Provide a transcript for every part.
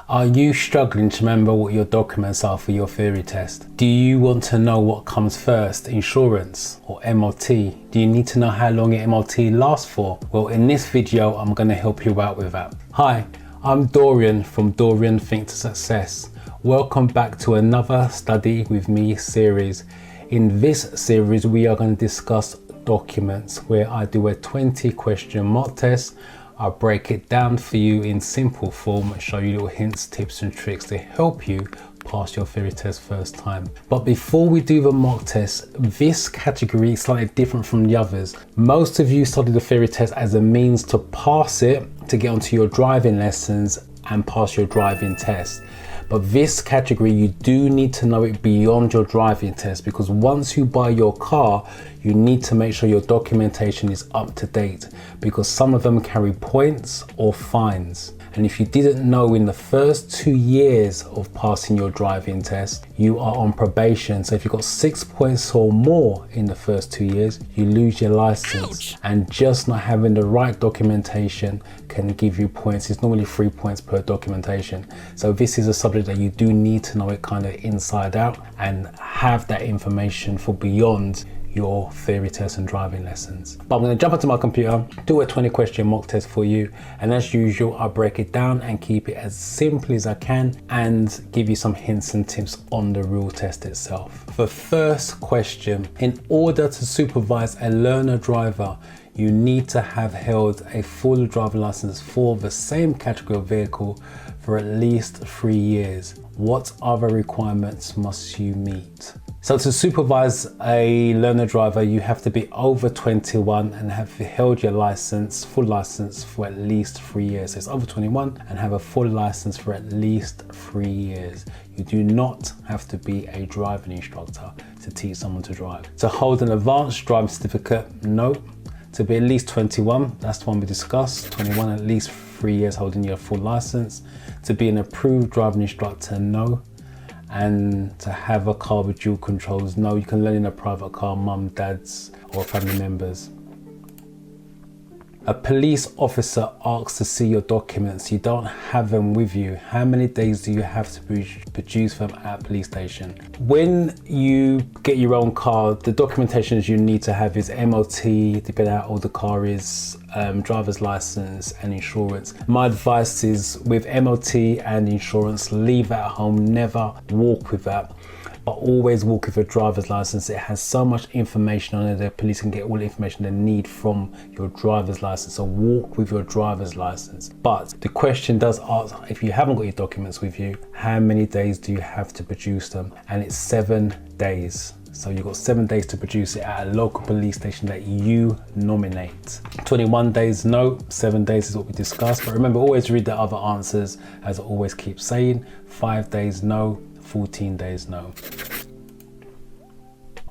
Are you struggling to remember what your documents are for your theory test? Do you want to know what comes first, insurance or MOT? Do you need to know how long your MOT lasts for? Well, in this video, I'm going to help you out with that. Hi, I'm Dorian from Dorian Think to Success. Welcome back to another Study With Me series. In this series, we are going to discuss documents where I do a 20-question mock test. I'll break it down for you in simple form, show you little hints, tips and tricks to help you pass your theory test first time. But before we do the mock test, this category is slightly different from the others. Most of you study the theory test as a means to pass it, to get onto your driving lessons and pass your driving test. But this category, you do need to know it beyond your driving test, because once you buy your car, you need to make sure your documentation is up to date, because some of them carry points or fines. And if you didn't know, in the first 2 years of passing your driving test, you are on probation. So if you've got 6 points or more in the first 2 years, you lose your license. Ouch. And just not having the right documentation can give you points. It's normally 3 points per documentation. So this is a subject that you do need to know it kind of inside out and have that information for beyond your theory test and driving lessons. But I'm going to jump onto my computer, do a 20-question mock test for you, and as usual, I'll break it down and keep it as simple as I can and give you some hints and tips on the real test itself. The first question: in order to supervise a learner driver, you need to have held a full driving license for the same category of vehicle for at least 3 years. What other requirements must you meet? So to supervise a learner driver, you have to be over 21 and have held your license, full license, for at least 3 years. So it's over 21 and have a full license for at least 3 years. You do not have to be a driving instructor to teach someone to drive. To hold an advanced driving certificate, no. To be at least 21, that's the one we discussed. 21, at least 3 years holding your full license. To be an approved driving instructor, no. And to have a car with dual controls, no. You can learn in a private car, mum, dad's or family members. A police officer asks to see your documents. You don't have them with you. How many days do you have to produce them at a police station? When you get your own car, the documentations you need to have is MOT, depending on how old the car is, driver's license and insurance. My advice is, with MOT and insurance, leave that at home, never walk with that. But always walk with a driver's license. It has so much information on it. The police can get all the information they need from your driver's license. So walk with your driver's license. But the question does ask, if you haven't got your documents with you, how many days do you have to produce them? And it's 7 days. So you've got 7 days to produce it at a local police station that you nominate. 21 days, no. 7 days is what we discussed. But remember, always read the other answers, as I always keep saying. 5 days, no. 14 days, no.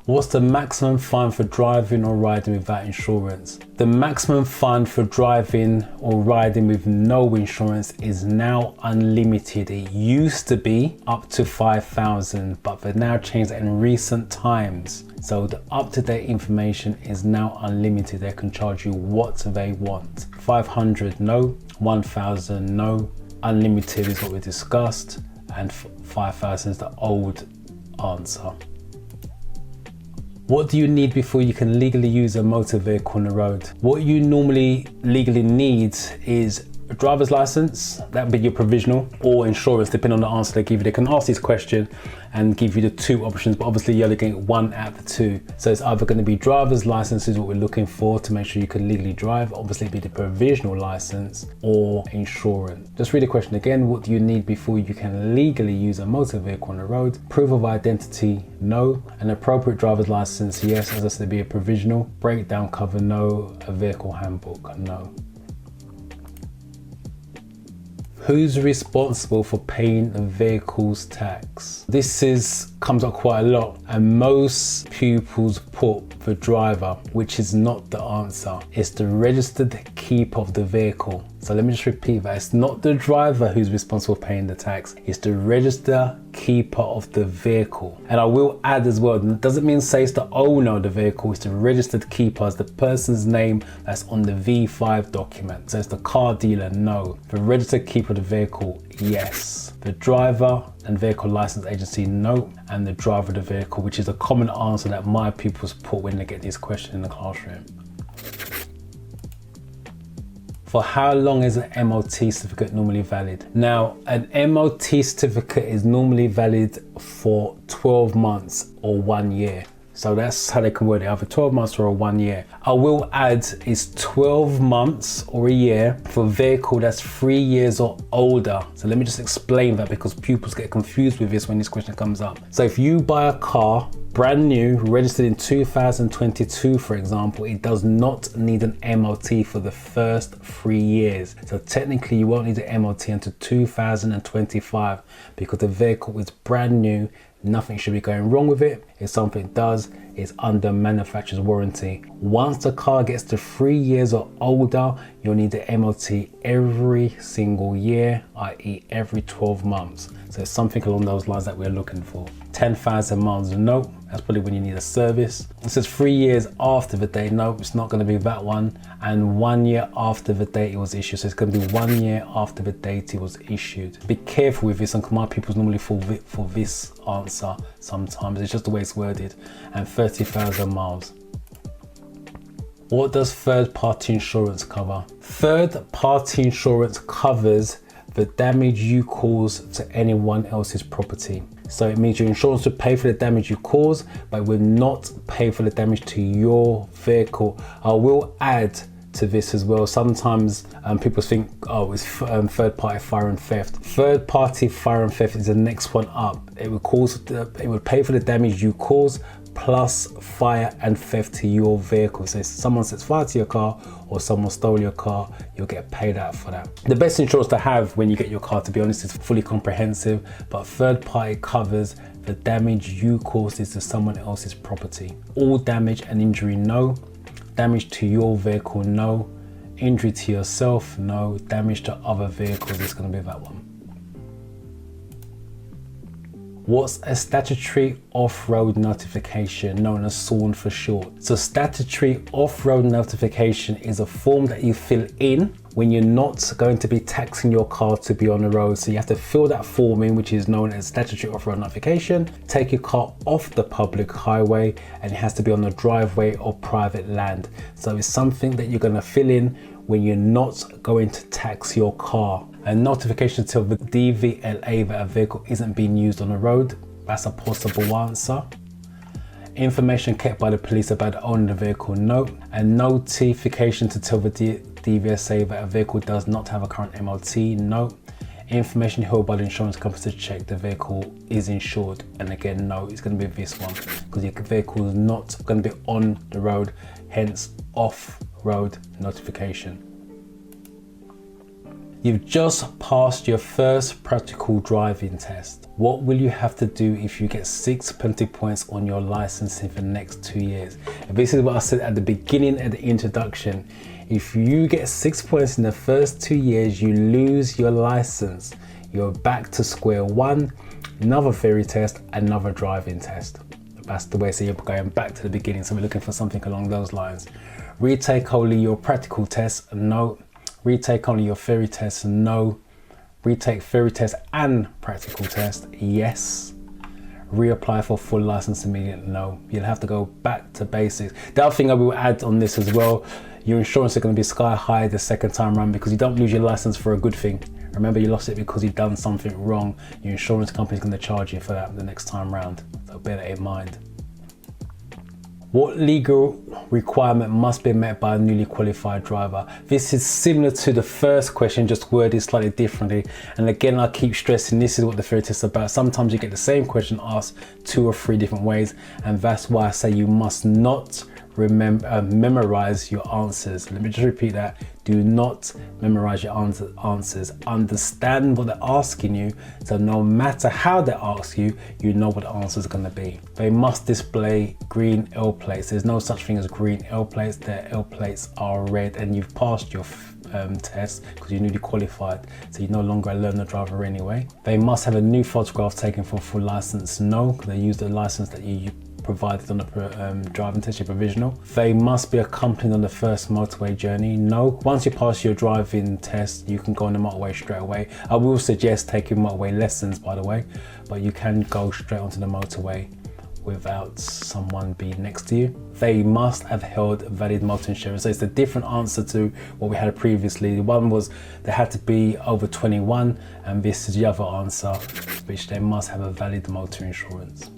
What's the maximum fine for driving or riding without insurance? The maximum fine for driving or riding with no insurance is now unlimited. It used to be up to 5,000, but they've now changed it in recent times. So the up-to-date information is now unlimited. They can charge you what they want. 500, no. 1,000, no. Unlimited is what we discussed. And 5,000 is the old answer. What do you need before you can legally use a motor vehicle on the road? What you normally legally need is a driver's license, that would be your provisional, or insurance, depending on the answer they give you. They can ask this question and give you the 2 options, but obviously you're only getting 1 out of the 2. So it's either going to be driver's license is what we're looking for to make sure you can legally drive, obviously it'd be the provisional license, or insurance. Just read the question again. What do you need before you can legally use a motor vehicle on the road? Proof of identity, no. An appropriate driver's license, yes. As I said, it'd be a provisional. Breakdown cover, no. A vehicle handbook, no. Who's responsible for paying the vehicle's tax? This comes up quite a lot, and most pupils put the driver, which is not the answer. It's the registered keeper of the vehicle. So let me just repeat that. It's not the driver who's responsible for paying the tax. It's the register keeper of the vehicle. And I will add as well, it doesn't mean say it's the owner of the vehicle, it's the registered keeper, it's the person's name that's on the V5 document. So it's the car dealer, no. The registered keeper of the vehicle, yes. The driver and vehicle license agency, no. And the driver of the vehicle, which is a common answer that my pupils put when they get these questions in the classroom. For how long is an MOT certificate normally valid? Now, an MOT certificate is normally valid for 12 months or 1 year. So that's how they can word it, either 12 months or a 1 year. I will add it's 12 months or a year for a vehicle that's 3 years or older. So let me just explain that because pupils get confused with this when this question comes up. So if you buy a car, brand new, registered in 2022, for example, it does not need an MOT for the first 3 years. So technically you won't need an MOT until 2025 because the vehicle is brand new. Nothing should be going wrong with it. If something does, it's under manufacturer's warranty. Once the car gets to 3 years or older, you'll need the MOT every single year, i.e. every 12 months. So it's something along those lines that we're looking for. 10,000 miles, no, that's probably when you need a service. It says 3 years after the date, no, it's not going to be that one. And 1 year after the date it was issued, so it's going to be 1 year after the date it was issued. Be careful with this, and my people normally fall for this answer sometimes, it's just the way it's worded. And 30,000 miles. What does third-party insurance cover? Third-party insurance covers the damage you cause to anyone else's property. So it means your insurance will pay for the damage you cause, but it will not pay for the damage to your vehicle. I will add to this as well. Sometimes people think, oh, it's third-party fire and theft. Third-party fire and theft is the next one up. It would pay for the damage you cause plus fire and theft to your vehicle. So if someone sets fire to your car or someone stole your car, you'll get paid out for that. The best insurance to have when you get your car, to be honest, is fully comprehensive, but third party covers the damage you causes to someone else's property. All damage and injury, no. Damage to your vehicle, no. Injury to yourself, no. Damage to other vehicles is going to be that one. What's a statutory off-road notification, known as SON for short? So statutory off-road notification is a form that you fill in when you're not going to be taxing your car to be on the road. So you have to fill that form in, which is known as statutory off-road notification. Take your car off the public highway and it has to be on the driveway or private land. So it's something that you're going to fill in when you're not going to tax your car. A notification to the DVLA that a vehicle isn't being used on the road, that's a possible answer. Information kept by the police about the owner of the vehicle, no. A notification to tell the DVSA that a vehicle does not have a current MOT, no. Information held by the insurance company to check the vehicle is insured, and again, no, it's going to be this one because your vehicle is not going to be on the road, hence off-road notification. You've just passed your first practical driving test. What will you have to do if you get 6 penalty points on your licensing for the next 2 years? And this is what I said at the beginning of the introduction. If you get 6 points in the first 2 years, you lose your license. You're back to square one, another theory test, another driving test. That's the way, so you're going back to the beginning. So we're looking for something along those lines. Retake only your practical test, no. Retake only your theory test, no. Retake theory test and practical test, yes. Reapply for full license immediately, no. You'll have to go back to basics. The other thing I will add on this as well, your insurance is going to be sky high the second time around because you don't lose your license for a good thing. Remember, you lost it because you've done something wrong. Your insurance company is going to charge you for that the next time round, so bear that in mind. What legal requirement must be met by a newly qualified driver? This is similar to the first question, just worded slightly differently. And again, I keep stressing this is what the theory test is about. Sometimes you get the same question asked 2 or 3 different ways, and that's why I say you must not memorize your answers. Let me just repeat that. Do not memorize your answers. Understand what they're asking you, so no matter how they ask you, you know what the answer is going to be. They must display green L plates. There's no such thing as green L plates. Their L plates are red, and you've passed your test because you're newly qualified, so you're no longer a learner driver anyway. They must have a new photograph taken for a full license, no, because they use the license that you provided on the driving test, your provisional. They must be accompanied on the first motorway journey, no. Once you pass your driving test, you can go on the motorway straight away. I will suggest taking motorway lessons, by the way, but you can go straight onto the motorway without someone being next to you. They must have held valid motor insurance. So it's a different answer to what we had previously. One was they had to be over 21, and this is the other answer, which they must have a valid motor insurance.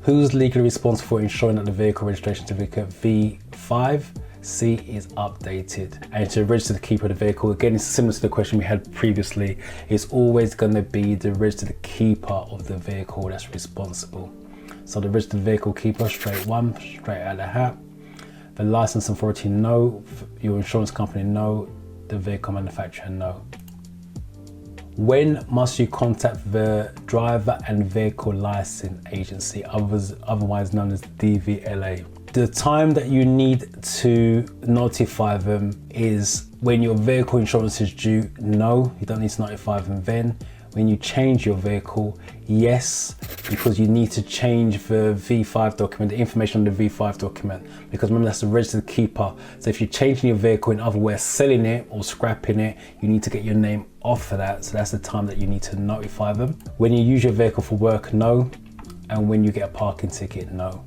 Who's legally responsible for ensuring that the vehicle registration certificate V5C is updated? And to register the keeper of the vehicle, again, it's similar to the question we had previously. It's always going to be the registered keeper of the vehicle that's responsible. So the registered vehicle keeper, straight one, straight out of the hat. The license authority, no. Your insurance company, no. The vehicle manufacturer, no. When must you contact the driver and vehicle license agency, otherwise known as DVSA? The time that you need to notify them is when your vehicle insurance is due, no, you don't need to notify them then. When you change your vehicle, yes, because you need to change the V5 document, the information on the V5 document, because remember that's the registered keeper. So if you're changing your vehicle, in other words, selling it or scrapping it, you need to get your name off of that. So that's the time that you need to notify them. When you use your vehicle for work, no. And when you get a parking ticket, no.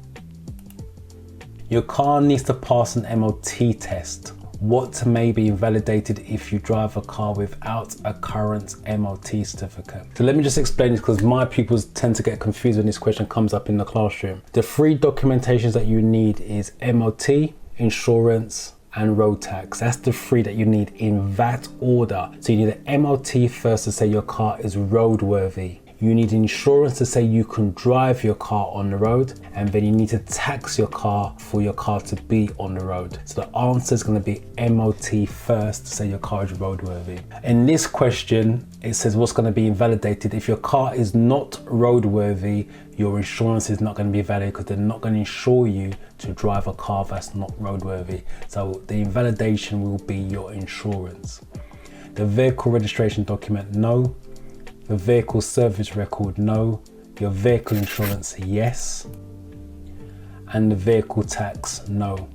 Your car needs to pass an MOT test. What may be invalidated if you drive a car without a current MOT certificate? So let me just explain this, because my pupils tend to get confused when this question comes up in the classroom. The three documentations that you need is MOT, insurance, and road tax. That's the three that you need in that order. So you need an MOT first to say your car is roadworthy. You need insurance to say you can drive your car on the road, and then you need to tax your car for your car to be on the road. So the answer is going to be MOT first to say your car is roadworthy. In this question, it says what's going to be invalidated. If your car is not roadworthy, your insurance is not going to be valid, because they're not going to insure you to drive a car that's not roadworthy. So the invalidation will be your insurance. The vehicle registration document, no. The vehicle service record, no. Your vehicle insurance, yes. And the vehicle tax, no.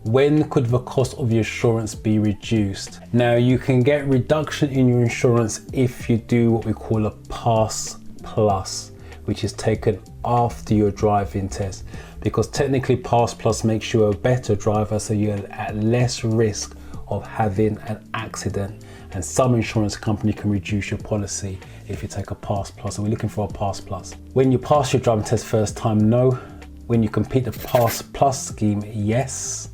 When could the cost of your insurance be reduced? Now, you can get reduction in your insurance if you do what we call a Pass Plus, which is taken after your driving test, because technically Pass Plus makes you a better driver, so you're at less risk of having an accident, and some insurance company can reduce your policy if you take a Pass Plus. So we're looking for a Pass Plus. When you pass your driving test first time, no. When you complete the Pass Plus scheme, yes.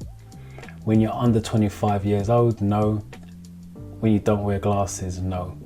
When you're under 25 years old, no. When you don't wear glasses, no.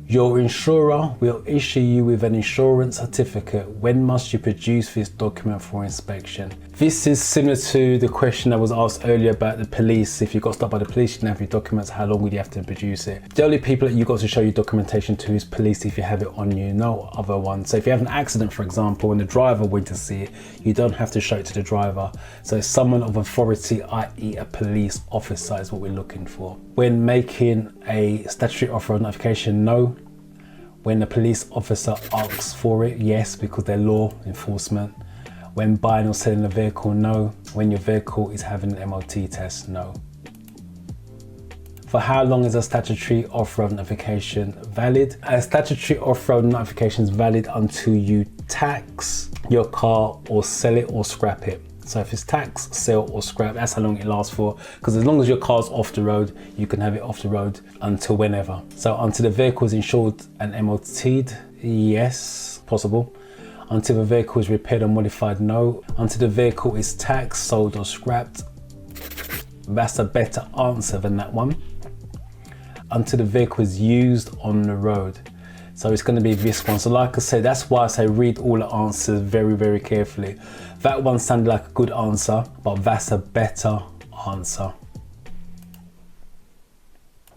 Your insurer will issue you with an insurance certificate. When must you produce this document for inspection? This is similar to the question that was asked earlier about the police. If you got stopped by the police, you didn't have your documents, how long would you have to produce it? The only people that you got to show your documentation to is police if you have it on you, no other one. So if you have an accident, for example, and the driver went to see it, you don't have to show it to the driver. So someone of authority, i.e. a police officer, is what we're looking for. When making a statutory off-road notification, no. When the police officer asks for it, yes, because they're law enforcement. When buying or selling a vehicle, no. When your vehicle is having an MOT test, no. For how long is a statutory off-road notification valid? A statutory off-road notification is valid until you tax your car or sell it or scrap it. So if it's tax, sell or scrap, that's how long it lasts for. Because as long as your car's off the road, you can have it off the road until whenever. So until the vehicle is insured and MOT'd, yes, possible. Until the vehicle is repaired or modified, no. Until the vehicle is taxed, sold or scrapped, that's a better answer than that one. Until the vehicle is used on the road. So it's going to be this one. So like I said, that's why I say read all the answers very, very carefully. That one sounded like a good answer, but that's a better answer.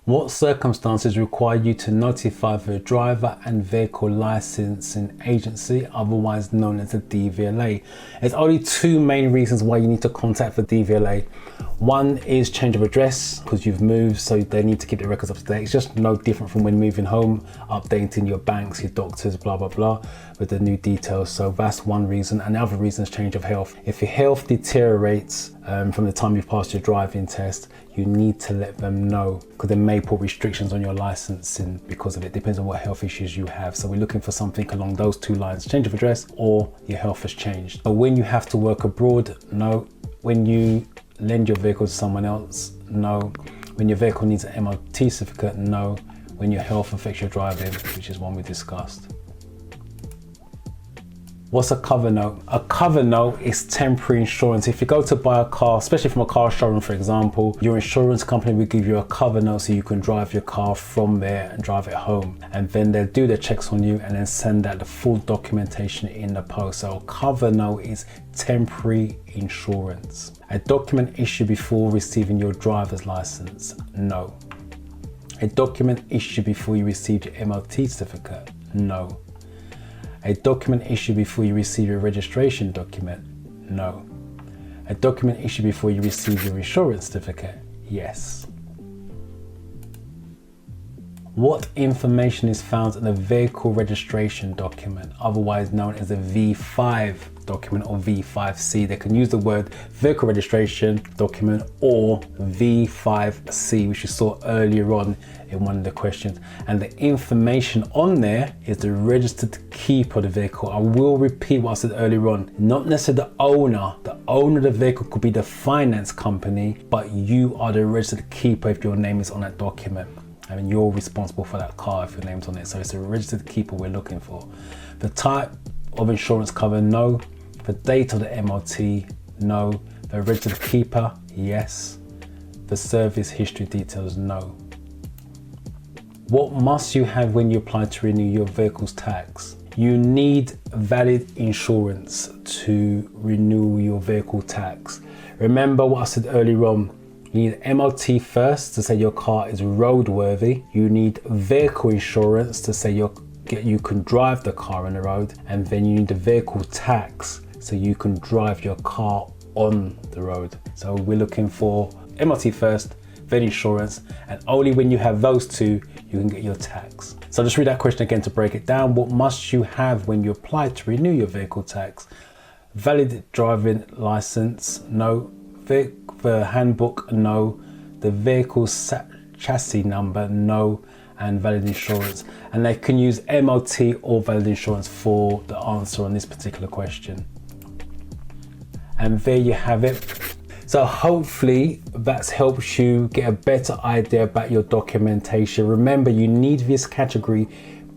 What circumstances require you to notify the driver and vehicle licensing agency, otherwise known as the DVLA? There's only two main reasons why you need to contact the DVLA. One is change of address, because you've moved, so they need to keep the records up to date. It's just no different from when moving home, updating your banks, your doctors, blah, blah, blah, with the new details. So that's one reason. And the other reason is change of health. If your health deteriorates from the time you've passed your driving test, you need to let them know, because they may put restrictions on your licensing because of it. Depends on what health issues you have. So we're looking for something along those two lines: change of address or your health has changed. But when you have to work abroad, no. When you lend your vehicle to someone else, no. When your vehicle needs an MOT certificate, no. When your health affects your driving, which is one we discussed. What's a cover note? A cover note is temporary insurance. If you go to buy a car, especially from a car showroom, for example, your insurance company will give you a cover note so you can drive your car from there and drive it home. And then they'll do their checks on you and then send out the full documentation in the post. So a cover note is temporary insurance. A document issued before receiving your driver's license? No. A document issued before you received your MOT certificate? No. A document issued before you receive your registration document? No. A document issued before you receive your insurance certificate? Yes. What information is found in the vehicle registration document, otherwise known as the V5 document or V5C? They can use the word vehicle registration document or V5C, which you saw earlier on in one of the questions. And the information on there is the registered keeper of the vehicle. I will repeat what I said earlier on. Not necessarily the owner. The owner of the vehicle could be the finance company, but you are the registered keeper if your name is on that document. I mean, you're responsible for that car if your name's on it. So it's a registered keeper we're looking for. The type of insurance cover, no. The date of the MOT, no. The registered keeper, yes. The service history details, no. What must you have when you apply to renew your vehicle's tax? You need valid insurance to renew your vehicle tax. Remember what I said earlier on. You need MOT first to say your car is roadworthy. You need vehicle insurance to say you can drive the car on the road. And then you need the vehicle tax so you can drive your car on the road. So we're looking for MOT first, then insurance, and only when you have those two, you can get your tax. So just read that question again to break it down. What must you have when you apply to renew your vehicle tax? Valid driving license, no. The handbook, no. The vehicle's chassis number, no. And valid insurance. And they can use MOT or valid insurance for the answer on this particular question. And there you have it. So hopefully that's helped you get a better idea about your documentation. Remember, you need this category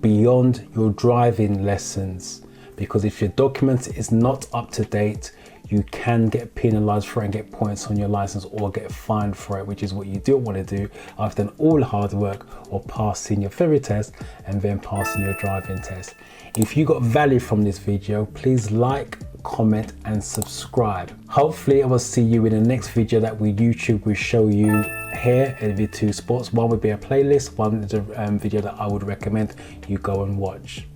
beyond your driving lessons, because if your document is not up to date, you can get penalized for it and get points on your license or get fined for it, which is what you don't want to do after done all the hard work or passing your theory test and then passing your driving test. If you got value from this video, please like, comment and subscribe. Hopefully I will see you in the next video that YouTube will show you here in the two spots. One would be a playlist, one is a video that I would recommend you go and watch.